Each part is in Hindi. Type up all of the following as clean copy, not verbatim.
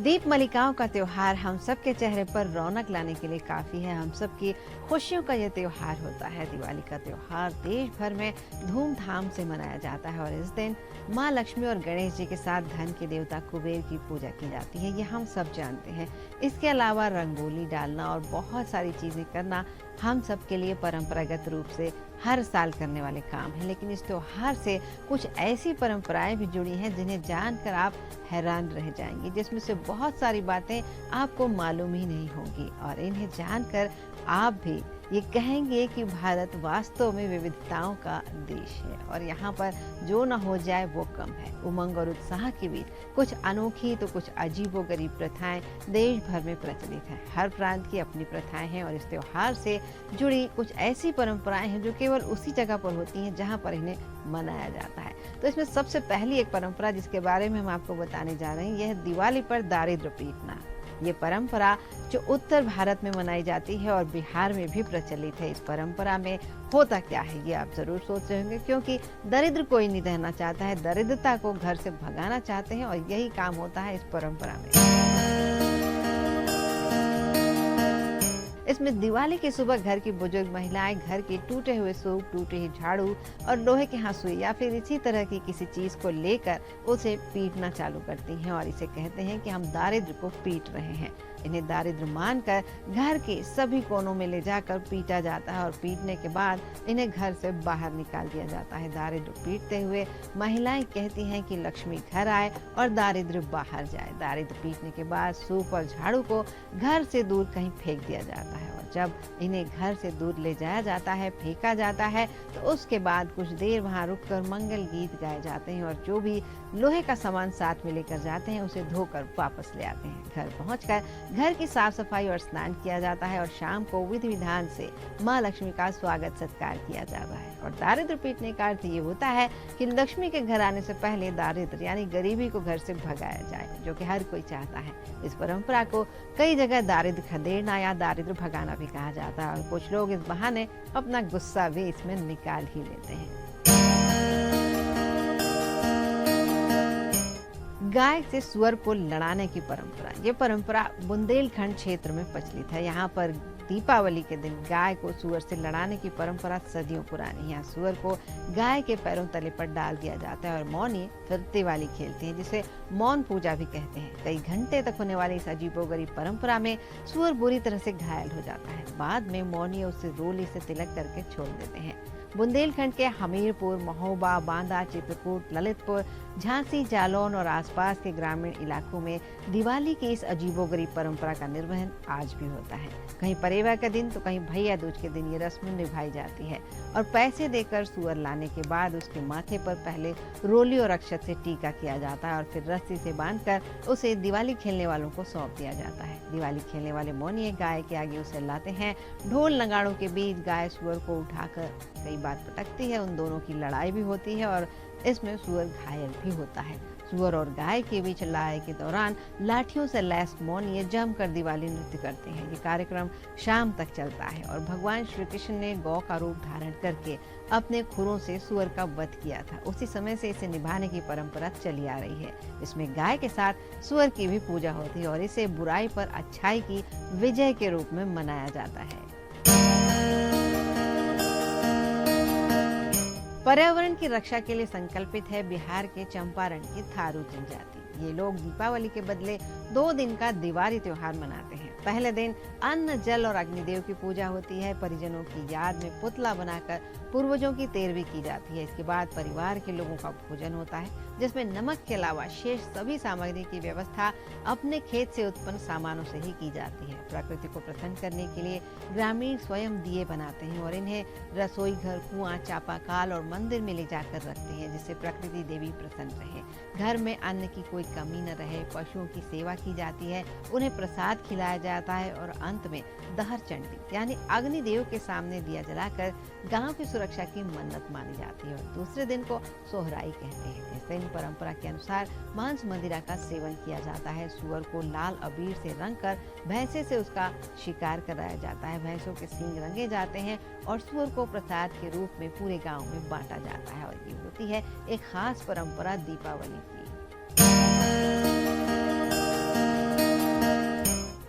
दीप मलिकाओं का त्योहार हम सब के चेहरे पर रौनक लाने के लिए काफ़ी है। हम सब की खुशियों का ये त्योहार होता है। दिवाली का त्योहार देश भर में धूमधाम से मनाया जाता है और इस दिन माँ लक्ष्मी और गणेश जी के साथ धन के देवता कुबेर की पूजा की जाती है। ये हम सब जानते हैं। इसके अलावा रंगोली डालना और बहुत सारी चीज़ें करना हम सब के लिए परंपरागत रूप से हर साल करने वाले काम हैं। लेकिन इस त्योहार से कुछ ऐसी परंपराएं भी जुड़ी हैं जिन्हें जानकर आप हैरान रह जाएंगे, जिसमें से बहुत सारी बातें आपको मालूम ही नहीं होंगी और इन्हें जानकर आप भी ये कहेंगे कि भारत वास्तव में विविधताओं का देश है और यहाँ पर जो न हो जाए वो कम है। उमंग और उत्साह के बीच कुछ अनोखी तो कुछ अजीबोगरीब प्रथाएं देश भर में प्रचलित हैं। हर प्रांत की अपनी प्रथाएं हैं और इस त्योहार से जुड़ी कुछ ऐसी परंपराएं हैं जो केवल उसी जगह पर होती हैं जहाँ पर इन्हें मनाया जाता है। तो इसमें सबसे पहली एक परंपरा जिसके बारे में हम आपको बताने जा रहे हैं, यह है दिवाली पर दारिद्र्य पीटना। ये परंपरा जो उत्तर भारत में मनाई जाती है और बिहार में भी प्रचलित है। इस परंपरा में होता क्या है ये आप जरूर सोच रहे होंगे, क्योंकि दरिद्र कोई नहीं रहना चाहता है, दरिद्रता को घर से भगाना चाहते हैं और यही काम होता है इस परंपरा में। इसमें दिवाली की सुबह घर की बुजुर्ग महिलाएं घर के टूटे हुए सूप, टूटे हुए झाड़ू और लोहे के हंसुए या फिर इसी तरह की किसी चीज को लेकर उसे पीटना चालू करती हैं और इसे कहते हैं कि हम दारिद्र को पीट रहे हैं। इन्हें दारिद्र मानकर घर के सभी कोनों में ले जाकर पीटा जाता है और पीटने के बाद इन्हें घर से बाहर निकाल दिया जाता है। दारिद्र पीटते हुए महिलाएं कहती हैं कि लक्ष्मी घर आए और दारिद्र बाहर जाए। दारिद्र पीटने के बाद सूप और झाड़ू को घर से दूर कहीं फेंक दिया जाता है और जब इन्हें घर से दूर ले जाया जाता है, फेंका जाता है, तो उसके बाद कुछ देर वहां रुककर मंगल गीत गाए जाते हैं और जो भी लोहे का सामान साथ में लेकर जाते हैं उसे धोकर वापस ले आते हैं। घर पहुंचकर घर की साफ सफाई और स्नान किया जाता है और शाम को विधि विधान से माँ लक्ष्मी का स्वागत सत्कार किया जाता है। और दारिद्र पीटने का अर्थ ये होता है कि लक्ष्मी के घर आने से पहले दारिद्र यानी गरीबी को घर से भगाया जाए, जो कि हर कोई चाहता है। इस परंपरा को कई जगह दारिद्र खदेड़ना या दारिद्र भगाना भी कहा जाता है और कुछ लोग इस बहाने अपना गुस्सा भी इसमें निकाल ही लेते हैं। गाय से सुअर को लड़ाने की परंपरा, ये परंपरा बुंदेलखंड क्षेत्र में प्रचलित है। यहाँ पर दीपावली के दिन गाय को सुअर से लड़ाने की परंपरा सदियों पुरानी है। यहाँ सुअर को गाय के पैरों तले पर डाल दिया जाता है और मौनी फिर दिवाली खेलते हैं, जिसे मौन पूजा भी कहते हैं। कई घंटे तक होने वाली इस अजीबोगरीब परंपरा में सुअर बुरी तरह से घायल हो जाता है। बाद में मौनी उसे रोली से तिलक करके छोड़ देते हैं। बुंदेलखंड के हमीरपुर, महोबा, बांदा, चित्रकूट, ललितपुर, झांसी, जालौन और आसपास के ग्रामीण इलाकों में दिवाली की इस अजीबोगरीब परंपरा का निर्वहन आज भी होता है। कहीं परेवा के दिन तो कहीं भैया दूज के दिन ये रस्म निभाई जाती है और पैसे देकर सुअर लाने के बाद उसके माथे पर पहले रोली और अक्षत से टीका किया जाता है और फिर रस्सी से बांधकर उसे दिवाली खेलने वालों को सौंप दिया जाता है। दिवाली खेलने वाले मौनी गाय के आगे उसे लाते हैं। ढोल नगाड़ों के बीच गाय सुअर को उठाकर कई बार पटकती है। उन दोनों की लड़ाई भी होती है और इसमें सुअर घायल भी होता है। सुअर और गाय के बीच लड़ाई के दौरान लाठियों से लैस मौनी जमकर दिवाली नृत्य करते हैं। ये कार्यक्रम शाम तक चलता है और भगवान श्री कृष्ण ने गौ का रूप धारण करके अपने खुरों से सुअर का वध किया था। उसी समय से इसे निभाने की परंपरा चली आ रही है। इसमें गाय के साथ सुअर की भी पूजा होती है और इसे बुराई पर अच्छाई की विजय के रूप में मनाया जाता है। पर्यावरण की रक्षा के लिए संकल्पित है बिहार के चंपारण की थारू जनजाति। ये लोग दीपावली के बदले 2 दिन का दिवाली त्योहार मनाते हैं। पहले दिन अन्न, जल और अग्निदेव की पूजा होती है। परिजनों की याद में पुतला बनाकर पूर्वजों की तेरवी की जाती है। इसके बाद परिवार के लोगों का भोजन होता है, जिसमें नमक के अलावा शेष सभी सामग्री की व्यवस्था अपने खेत से उत्पन्न सामानों से ही की जाती है। प्रकृति को प्रसन्न करने के लिए ग्रामीण स्वयं दिए बनाते हैं और इन्हें रसोई घर, कुआं, चापाकाल और मंदिर में ले जाकर रखते हैं, जिससे प्रकृति देवी प्रसन्न रहे। घर में अन्न की कोई कमी न रहे। पशुओं की सेवा की जाती है, उन्हें प्रसाद खिलाया जाता है और अंत में दहर चंडी यानी अग्निदेव के सामने दिया जलाकर गांव की सुरक्षा की मन्नत मानी जाती है और दूसरे दिन को सोहराई कहते हैं। इस दिन परंपरा के अनुसार मांस मदिरा का सेवन किया जाता है। सुअर को लाल अबीर से रंगकर भैंसे से उसका शिकार कराया जाता है। भैंसों के सींग रंगे जाते हैं और सुअर को प्रसाद के रूप में पूरे गांव में बांटा जाता है और ये होती है एक खास परंपरा दीपावली की।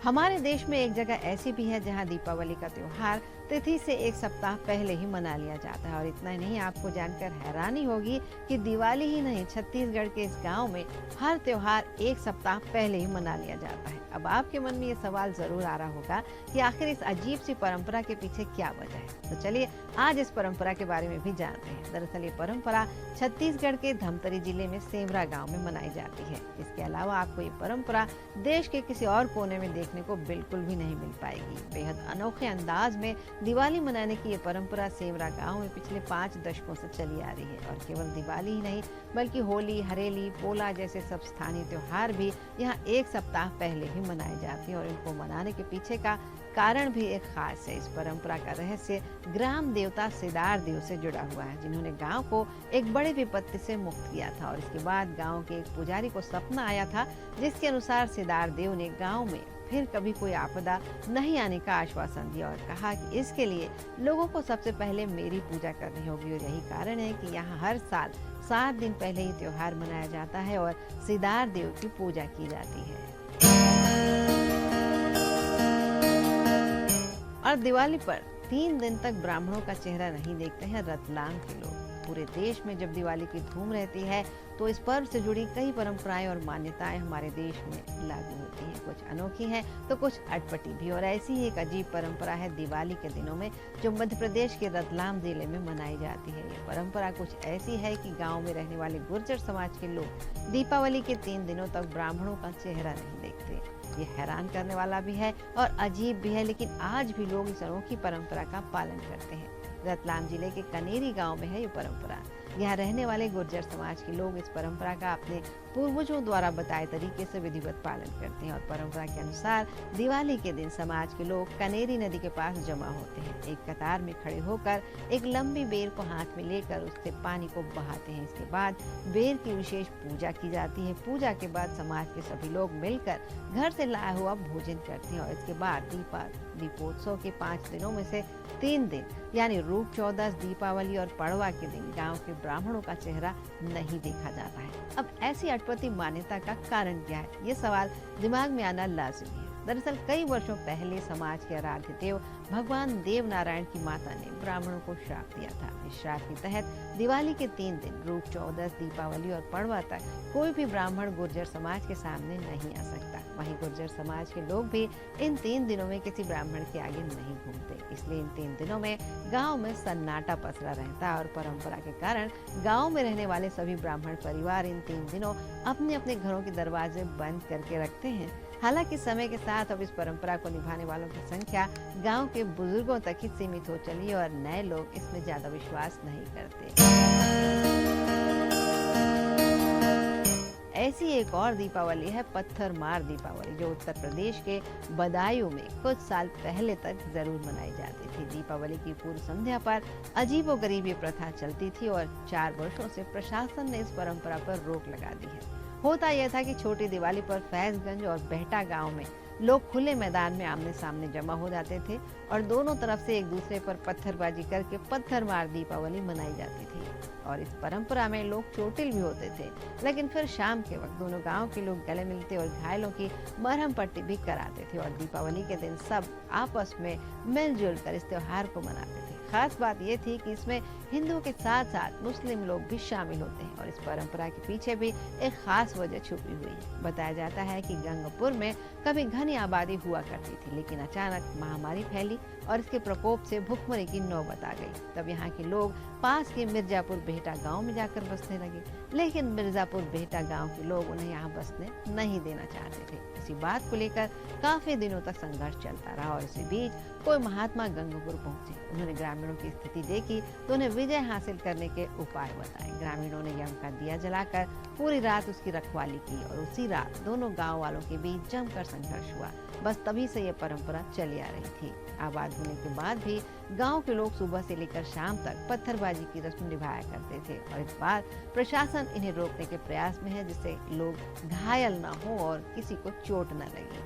हमारे देश में एक जगह ऐसी भी है जहां दीपावली का त्योहार तिथि से एक सप्ताह पहले ही मना लिया जाता है। और इतना ही नहीं, आपको जानकर हैरानी होगी कि दिवाली ही नहीं, छत्तीसगढ़ के इस गांव में हर त्योहार एक सप्ताह पहले ही मना लिया जाता है। अब आपके मन में ये सवाल जरूर आ रहा होगा कि आखिर इस अजीब सी परंपरा के पीछे क्या वजह है। तो चलिए आज इस परंपरा के बारे में भी जानते हैं। दरअसल ये परंपरा छत्तीसगढ़ के धमतरी जिले में सेमरा गाँव में मनाई जाती है। इसके अलावा आपको ये परंपरा देश के किसी और कोने में देखने को बिल्कुल भी नहीं मिल पाएगी। बेहद अनोखे अंदाज में दिवाली मनाने की ये परंपरा सेमरा गांव में पिछले 5 दशकों से चली आ रही है। और केवल दिवाली ही नहीं, बल्कि होली, हरेली, पोला जैसे सब स्थानीय त्योहार भी यहाँ एक सप्ताह पहले ही मनाए जाते हैं। और इनको मनाने के पीछे का कारण भी एक खास है। इस परंपरा का रहस्य ग्राम देवता सिदार देव से जुड़ा हुआ है, जिन्होंने गांव को एक बड़ी विपत्ति से मुक्त किया था। और इसके बाद गांव के एक पुजारी को सपना आया था, जिसके अनुसार सिदार देव ने गांव में फिर कभी कोई आपदा नहीं आने का आश्वासन दिया और कहा कि इसके लिए लोगों को सबसे पहले मेरी पूजा करनी होगी। और यही कारण है कि यहाँ हर साल 7 दिन पहले ही त्योहार मनाया जाता है और सिदार देव की पूजा की जाती है। और दिवाली पर 3 दिन तक ब्राह्मणों का चेहरा नहीं देखते हैं रतलाम के लोग। पूरे देश में जब दिवाली की धूम रहती है तो इस पर्व से जुड़ी कई परंपराएं और मान्यताएं हमारे देश में लागू होती हैं। कुछ अनोखी हैं तो कुछ अटपटी भी। और ऐसी ही एक अजीब परंपरा है दिवाली के दिनों में, जो मध्य प्रदेश के रतलाम जिले में मनाई जाती है। ये परंपरा कुछ ऐसी है कि गाँव में रहने वाले गुर्जर समाज के लोग दीपावली के 3 दिनों तक ब्राह्मणों का चेहरा नहीं देखते। ये हैरान करने वाला भी है और अजीब भी है, लेकिन आज भी लोग इस अनोखी परंपरा का पालन करते हैं। रतलाम जिले के कनेरी गांव में है ये परंपरा। यहाँ रहने वाले गुर्जर समाज के लोग इस परंपरा का अपने पूर्वजों द्वारा बताए तरीके से विधिवत पालन करते हैं। और परंपरा के अनुसार दिवाली के दिन समाज के लोग कनेरी नदी के पास जमा होते हैं। एक कतार में खड़े होकर एक लंबी बेर को हाथ में लेकर उससे पानी को बहाते हैं। इसके बाद बेर की विशेष पूजा की जाती है। पूजा के बाद समाज के सभी लोग मिलकर घर से लाया हुआ भोजन करते हैं। और इसके बाद दीपोत्सव के 5 दिनों में से 3 दिन यानी रूप चौदस, दीपावली और पड़वा के दिन गांव के ब्राह्मणों का चेहरा नहीं देखा जाता है। अब ऐसी अटपटी मान्यता का कारण क्या है, ये सवाल दिमाग में आना लाजिमी है। दरअसल कई वर्षों पहले समाज के आराध्य देव भगवान देव नारायण की माता ने ब्राह्मणों को श्राप दिया था। इस श्राप के तहत दिवाली के 3 दिन रूप चौदस, दीपावली और पड़वा तक कोई भी ब्राह्मण गुर्जर समाज के सामने नहीं आ सकता। वहीं गुर्जर समाज के लोग भी इन 3 दिनों में किसी ब्राह्मण के आगे नहीं घूमते। इसलिए इन 3 दिनों में गांव में सन्नाटा पसरा रहता है। और परंपरा के कारण गांव में रहने वाले सभी ब्राह्मण परिवार इन 3 दिनों अपने अपने घरों के दरवाजे बंद करके रखते हैं। हालांकि समय के साथ अब इस परंपरा को निभाने वालों की संख्या गांव के बुजुर्गों तक ही सीमित हो चली है और नए लोग इसमें ज्यादा विश्वास नहीं करते। ऐसी एक और दीपावली है पत्थर मार दीपावली, जो उत्तर प्रदेश के बदायूं में कुछ साल पहले तक जरूर मनाई जाती थी। दीपावली की पूर्व संध्या पर अजीबोगरीब ये प्रथा चलती थी और 4 वर्षों से प्रशासन ने इस परंपरा पर रोक लगा दी है। होता यह था कि छोटी दिवाली पर फैजगंज और बेहटा गांव में लोग खुले मैदान में आमने सामने जमा हो जाते थे और दोनों तरफ से एक दूसरे पर पत्थरबाजी करके पत्थर मार दीपावली मनाई जाती थी। और इस परंपरा में लोग चोटिल भी होते थे, लेकिन फिर शाम के वक्त दोनों गांव के लोग गले मिलते और घायलों की मरहम पट्टी भी कराते थे। और दीपावली के दिन सब आपस में मिलजुल कर इस त्योहार को मनाते थे। खास बात यह थी कि इसमें हिंदुओं के साथ साथ मुस्लिम लोग भी शामिल होते हैं। और इस परंपरा के पीछे भी एक खास वजह छुपी हुई है। बताया जाता है कि गंगपुर में कभी घनी आबादी हुआ करती थी, लेकिन अचानक महामारी फैली और इसके प्रकोप से भुखमरी की नौबत आ गई। तब यहाँ के लोग पास के मिर्जापुर बेहटा गांव में जाकर बसने लगे, लेकिन मिर्जापुर बेहटा गांव के लोग उन्हें यहाँ बसने नहीं देना चाहते थे। इसी बात को लेकर काफी दिनों तक संघर्ष चलता रहा और इसी बीच कोई महात्मा गंगपुर पहुंचे। उन्होंने ग्रामीणों की स्थिति देखी तो उन्हें विजय हासिल करने के उपाय बताए। ग्रामीणों ने यम का दिया जलाकर पूरी रात उसकी रखवाली की और उसी रात दोनों गांव वालों के बीच जमकर संघर्ष हुआ। बस तभी से ये परंपरा चली आ रही थी। आबाद होने के बाद भी गांव के लोग सुबह से लेकर शाम तक पत्थरबाजी की रस्म निभाया करते थे। और इस बार प्रशासन इन्हें रोकने के प्रयास में है, जिससे लोग घायल न हो और किसी को चोट न लगे।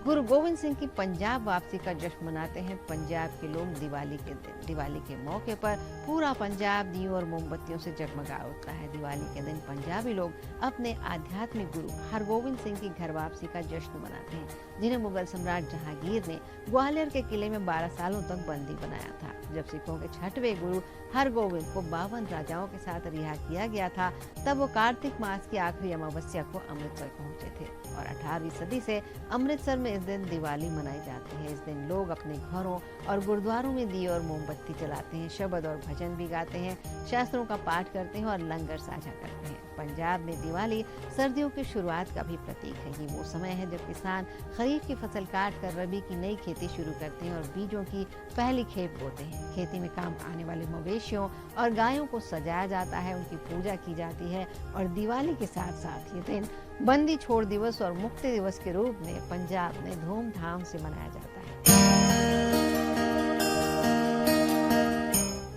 गुरु गोविंद सिंह की पंजाब वापसी का जश्न मनाते हैं पंजाब के लोग दिवाली के दिन। दिवाली के मौके पर पूरा पंजाब दियों और मोमबत्तियों से जगमगा उठता है। दिवाली के दिन पंजाबी लोग अपने आध्यात्मिक गुरु हरगोविंद सिंह की घर वापसी का जश्न मनाते हैं, जिन्हें मुगल सम्राट जहांगीर ने ग्वालियर के किले में 12 सालों तक बंदी बनाया था। जब सिखों के 6वें गुरु हरगोविंद को 52 राजाओं के साथ रिहा किया गया था, तब वो कार्तिक मास की आखिरी अमावस्या को अमृतसर पहुंचे थे और 18वीं सदी से अमृतसर में इस दिन दिवाली मनाई जाती है। इस दिन लोग अपने घरों और गुरुद्वारों में दिए और मोमबत्ती जलाते हैं, शब्द और भजन भी गाते हैं, शास्त्रों का पाठ करते हैं और लंगर साझा करते हैं। पंजाब में दिवाली सर्दियों की शुरुआत का भी प्रतीक है। ये वो समय है जब किसान खरीफ की फसल काट कर रबी की नई खेती शुरू करते हैं और बीजों की पहली खेप बोते हैं। खेती में काम आने वाले मवेशियों और गायों को सजाया जाता है, उनकी पूजा की जाती है और दिवाली के साथ साथ ये दिन बंदी छोड़ दिवस और मुक्ति दिवस के रूप में पंजाब में धूमधाम से मनाया जाता है।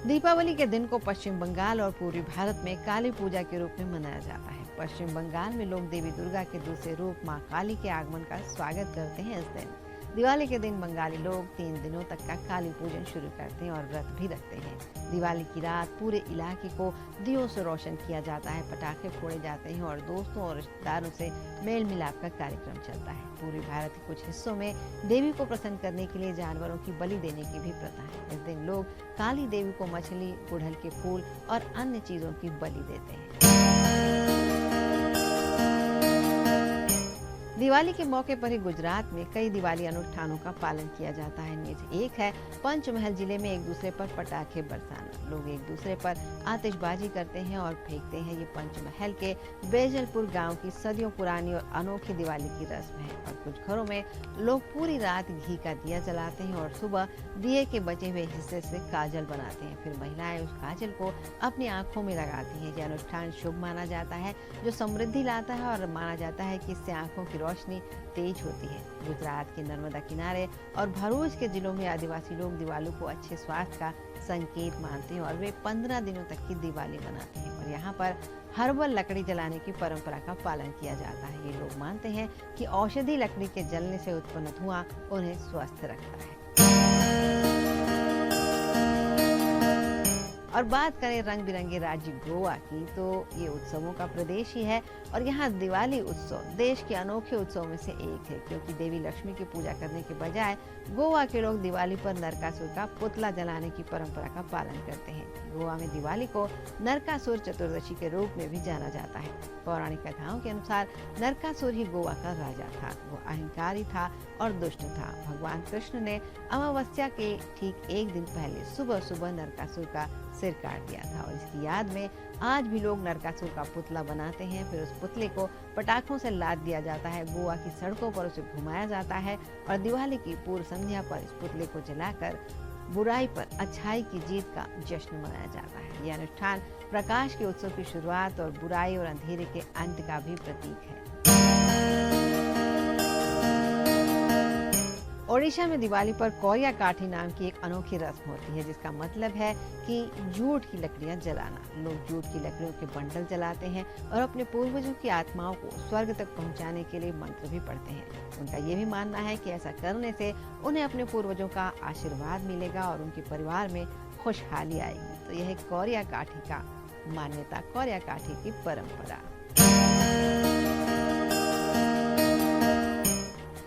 दीपावली के दिन को पश्चिम बंगाल और पूर्वी भारत में काली पूजा के रूप में मनाया जाता है। पश्चिम बंगाल में लोग देवी दुर्गा के दूसरे रूप मां काली के आगमन का स्वागत करते हैं। इस दिन दिवाली के दिन बंगाली लोग 3 दिनों तक का काली पूजन शुरू करते हैं और व्रत भी रखते हैं। दिवाली की रात पूरे इलाके को दियों से रोशन किया जाता है, पटाखे फोड़े जाते हैं और दोस्तों और रिश्तेदारों से मेल मिलाप का कार्यक्रम चलता है। पूर्वी भारत के कुछ हिस्सों में देवी को प्रसन्न करने के लिए जानवरों की बलि देने की भी प्रथा है। इस दिन लोग काली देवी को मछली, गुड़हल के फूल और अन्य चीजों की बलि देते हैं। दिवाली के मौके पर ही गुजरात में कई दिवाली अनुष्ठानों का पालन किया जाता है। इनमें से एक है पंचमहल जिले में एक दूसरे पर पटाखे बरसाना। लोग एक दूसरे पर आतिशबाजी करते हैं और फेंकते हैं। ये पंचमहल के बेजलपुर गांव की सदियों पुरानी और अनोखी दिवाली की रस्म है और कुछ घरों में लोग पूरी रात घी का दिया जलाते हैं और सुबह दिए के बचे हुए हिस्से से काजल बनाते हैं। फिर महिलाएं उस काजल को अपनी आंखों में लगाती हैं। यह अनुष्ठान शुभ माना जाता है, जो समृद्धि लाता है और माना जाता है कि इससे आंखों की रोशनी तेज होती है। गुजरात के नर्मदा किनारे और भरूच के जिलों में आदिवासी लोग दिवाली को अच्छे स्वास्थ्य का संकेत मानते हैं और वे 15 दिनों तक की दिवाली मनाते हैं और यहाँ पर हर्बल लकड़ी जलाने की परंपरा का पालन किया जाता है। ये लोग मानते हैं कि औषधि लकड़ी के जलने से उत्पन्न धुआं उन्हें स्वस्थ रखता है। और बात करें रंग बिरंगे राज्य गोवा की, तो ये उत्सवों का प्रदेश ही है और यहाँ दिवाली उत्सव देश के अनोखे उत्सव में से एक है, क्योंकि देवी लक्ष्मी की पूजा करने के बजाय गोवा के लोग दिवाली पर नरकासुर का पुतला जलाने की परंपरा का पालन करते हैं। गोवा में दिवाली को नरकासुर चतुर्दशी के रूप में भी जाना जाता है। पौराणिक कथाओं के अनुसार नरकासुर ही गोवा का राजा था। वो अहंकारी था और दुष्ट था। भगवान कृष्ण ने अमावस्या के ठीक एक दिन पहले सुबह सुबह नरकासुर का सिर काट दिया था और इसकी याद में आज भी लोग नरकासुर का पुतला बनाते हैं। फिर उस पुतले को पटाखों से लाद दिया जाता है। गोवा की सड़कों पर उसे घुमाया जाता है और दिवाली की पूर्व संध्या पर इस पुतले को जलाकर बुराई पर अच्छाई की जीत का जश्न मनाया जाता है। यह अनुष्ठान प्रकाश के उत्सव की शुरुआत और बुराई और अंधेरे के अंत का भी प्रतीक है। ओडिशा में दिवाली पर कोरिया काठी नाम की एक अनोखी रस्म होती है, जिसका मतलब है कि जूट की लकड़ियां जलाना। लोग जूट की लकड़ियों के बंडल जलाते हैं और अपने पूर्वजों की आत्माओं को स्वर्ग तक पहुंचाने के लिए मंत्र भी पढ़ते हैं। उनका ये भी मानना है कि ऐसा करने से उन्हें अपने पूर्वजों का आशीर्वाद मिलेगा और उनके परिवार में खुशहाली आएगी। तो यह कोरिया काठी का मान्यता, कोरिया काठी की परंपरा।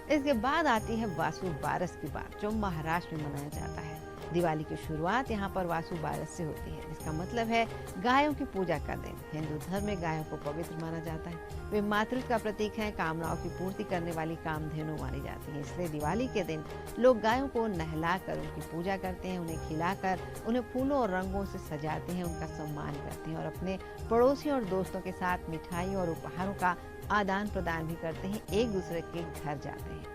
इसके बाद आती है वासु बारस की बात, जो महाराष्ट्र में मनाया जाता है। दिवाली की शुरुआत यहाँ पर वासु बारस से होती है, जिसका मतलब है गायों की पूजा का दिन। हिंदू धर्म में गायों को पवित्र माना जाता है। वे मातृत्व का प्रतीक हैं, कामनाओं की पूर्ति करने वाली कामधेनु मानी जाती है। इसलिए दिवाली के दिन लोग गायों को नहलाकर उनकी पूजा करते हैं, उन्हें खिलाकर उन्हें फूलों और रंगों से सजाते हैं, उनका सम्मान करते हैं और अपने पड़ोसियों और दोस्तों के साथ मिठाई और उपहारों का आदान प्रदान भी करते हैं, एक दूसरे के घर जाते हैं।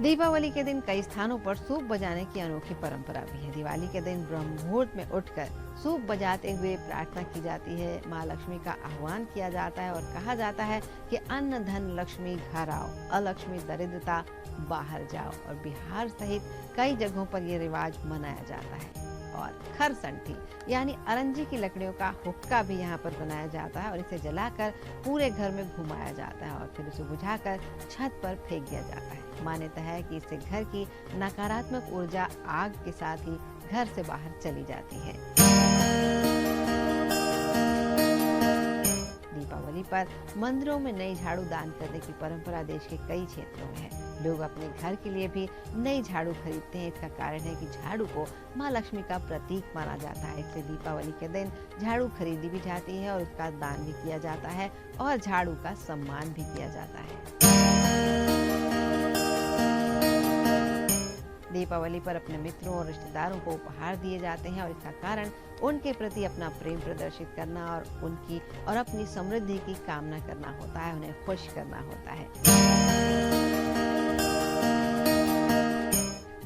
दीपावली के दिन कई स्थानों पर सूप बजाने की अनोखी परंपरा भी है। दिवाली के दिन ब्रह्म मुहूर्त में उठकर सूप बजाते हुए प्रार्थना की जाती है, माँ लक्ष्मी का आह्वान किया जाता है और कहा जाता है कि अन्न धन लक्ष्मी घर आओ, अलक्ष्मी दरिद्रता बाहर जाओ। और बिहार सहित कई जगहों पर ये रिवाज मनाया जाता है और खरसंठी यानी अरंजी की लकड़ियों का हुक्का भी यहाँ पर बनाया जाता है और इसे जलाकर पूरे घर में घुमाया जाता है और फिर उसे बुझाकर छत पर फेंक दिया जाता है। मान्यता है कि इससे घर की नकारात्मक ऊर्जा आग के साथ ही घर से बाहर चली जाती है। दीपावली पर मंदिरों में नई झाड़ू दान करने की परंपरा देश के कई क्षेत्रों में है। लोग अपने घर के लिए भी नई झाड़ू खरीदते हैं। इसका कारण है कि झाड़ू को माँ लक्ष्मी का प्रतीक माना जाता है, इसलिए दीपावली के दिन झाड़ू खरीदी भी जाती है और उसका दान भी किया जाता है और झाड़ू का सम्मान भी किया जाता है। दीपावली पर अपने मित्रों और रिश्तेदारों को उपहार दिए जाते हैं और इसका कारण उनके प्रति अपना प्रेम प्रदर्शित करना और उनकी और अपनी समृद्धि की कामना करना होता है, उन्हें खुश करना होता है।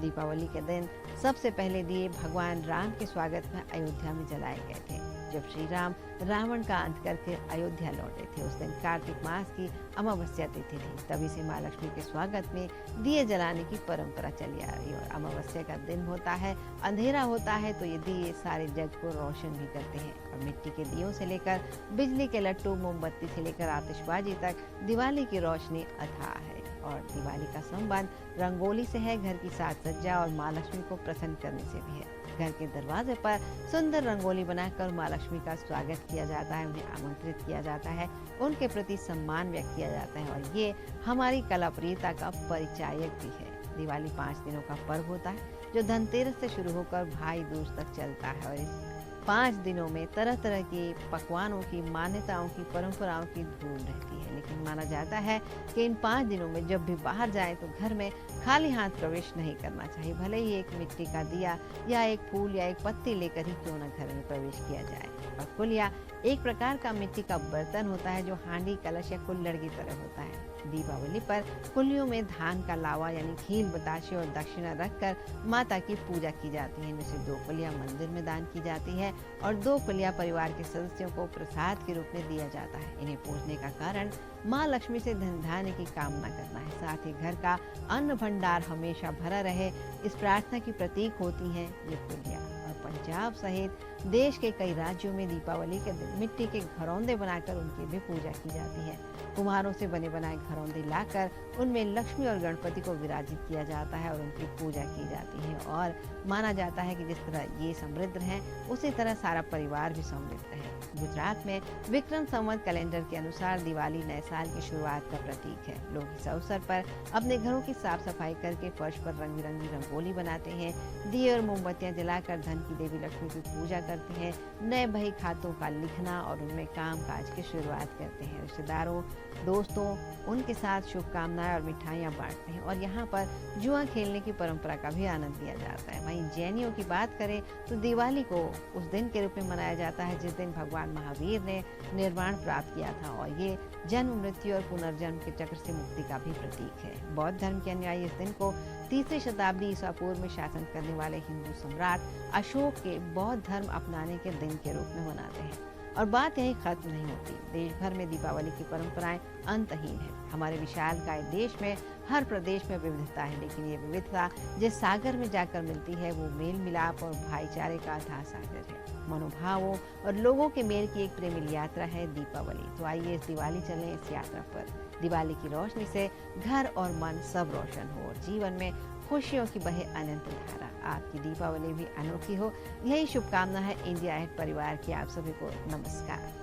दीपावली के दिन सबसे पहले दिए भगवान राम के स्वागत में अयोध्या में जलाए गए थे। जब श्री राम रावण का अंत करके अयोध्या लौटे थे, उस दिन कार्तिक मास की अमावस्या तिथि थी। तभी से माँ लक्ष्मी के स्वागत में दिए जलाने की परंपरा चली आ रही है। और अमावस्या का दिन होता है, अंधेरा होता है, तो ये दिए सारे जग को रोशन भी करते हैं। और मिट्टी के दियों से लेकर बिजली के लट्टू, मोमबत्ती से लेकर आतिशबाजी तक दिवाली की रोशनी अथाह है। और दिवाली का संबंध रंगोली से है, घर की साज सज्जा और माँ लक्ष्मी को प्रसन्न करने से भी है। घर के दरवाजे पर सुंदर रंगोली बनाकर माँ लक्ष्मी का स्वागत किया जाता है, उन्हें आमंत्रित किया जाता है, उनके प्रति सम्मान व्यक्त किया जाता है और ये हमारी कला प्रियता का परिचायक भी है। दिवाली 5 दिनों का पर्व होता है जो धनतेरस से शुरू होकर भाई दूज तक चलता है और इस 5 दिनों में तरह तरह के पकवानों की, मान्यताओं की, परंपराओं की धूम रहती है। लेकिन माना जाता है कि इन 5 दिनों में जब भी बाहर जाएं तो घर में खाली हाथ प्रवेश नहीं करना चाहिए। भले ही एक मिट्टी का दिया या एक फूल या एक पत्ती लेकर ही क्यों न घर में प्रवेश किया जाए। और कुलिया एक प्रकार का मिट्टी का बर्तन होता है जो हांडी, कलश या कुल्हड़ की तरह होता है। दीपावली पर कुल्लियों में धान का लावा यानी खील, बताशे और दक्षिणा रखकर माता की पूजा की जाती है। इनमें से 2 कुलियां मंदिर में दान की जाती है और 2 कुलियां परिवार के सदस्यों को प्रसाद के रूप में दिया जाता है। इन्हें पूजने का कारण माँ लक्ष्मी से धन धान्य की कामना करना है, साथ ही घर का अन्न भंडार हमेशा भरा रहे, इस प्रार्थना की प्रतीक होती है ये कुलियां। और पंजाब सहित देश के कई राज्यों में दीपावली के दिन मिट्टी के घरौंदे बनाकर उनकी भी पूजा की जाती है। कुम्हारों से बने बनाए घरौंदे लाकर उनमें लक्ष्मी और गणपति को विराजित किया जाता है और उनकी पूजा की जाती है। और माना जाता है कि जिस तरह ये समृद्ध हैं, उसी तरह सारा परिवार भी समृद्ध है। गुजरात में विक्रम संवत कैलेंडर के अनुसार दिवाली नए साल की शुरुआत का प्रतीक है। लोग इस अवसर पर अपने घरों की साफ सफाई करके फर्श पर रंग बिरंगी रंगोली बनाते हैं, दिए और मोमबत्तियां जलाकर धन की देवी लक्ष्मी की पूजा करते हैं, नए बही खातों का लिखना और उनमें काम काज की शुरुआत करते हैं। रिश्तेदारों, दोस्तों उनके साथ शुभकामनाएं और मिठाइयां बांटते हैं और यहाँ पर जुआ खेलने की परंपरा का भी आनंद लिया जाता है। वहीं जैनियों की बात करें तो दिवाली को उस दिन के रूप में मनाया जाता है जिस दिन भगवान महावीर ने निर्वाण प्राप्त किया था और ये जन्म, मृत्यु और पुनर्जन्म के चक्र से मुक्ति का भी प्रतीक है। बौद्ध धर्म के अनुयायी इस दिन को 3री शताब्दी ईसा पूर्व में शासन करने वाले हिंदू सम्राट अशोक के बौद्ध धर्म अपनाने के दिन के रूप में मनाते हैं। और बात यही खत्म नहीं होती, देश भर में दीपावली की परंपराएं अंतहीन है। हमारे विशालकाय देश में हर प्रदेश में विविधता है, लेकिन ये विविधता जिस सागर में जाकर मिलती है वो मेल मिलाप और भाईचारे का अथाह सागर है। मनोभावों और लोगों के मेल की एक प्रेमिल यात्रा है दीपावली। तो आइए इस दिवाली चलें इस यात्रा पर। दिवाली की रोशनी से घर और मन सब रोशन हो और जीवन में खुशियों की बहे अनंत धारा। आपकी दीपावली भी अनोखी हो, यही शुभकामना है इंडिया एट परिवार की। आप सभी को नमस्कार।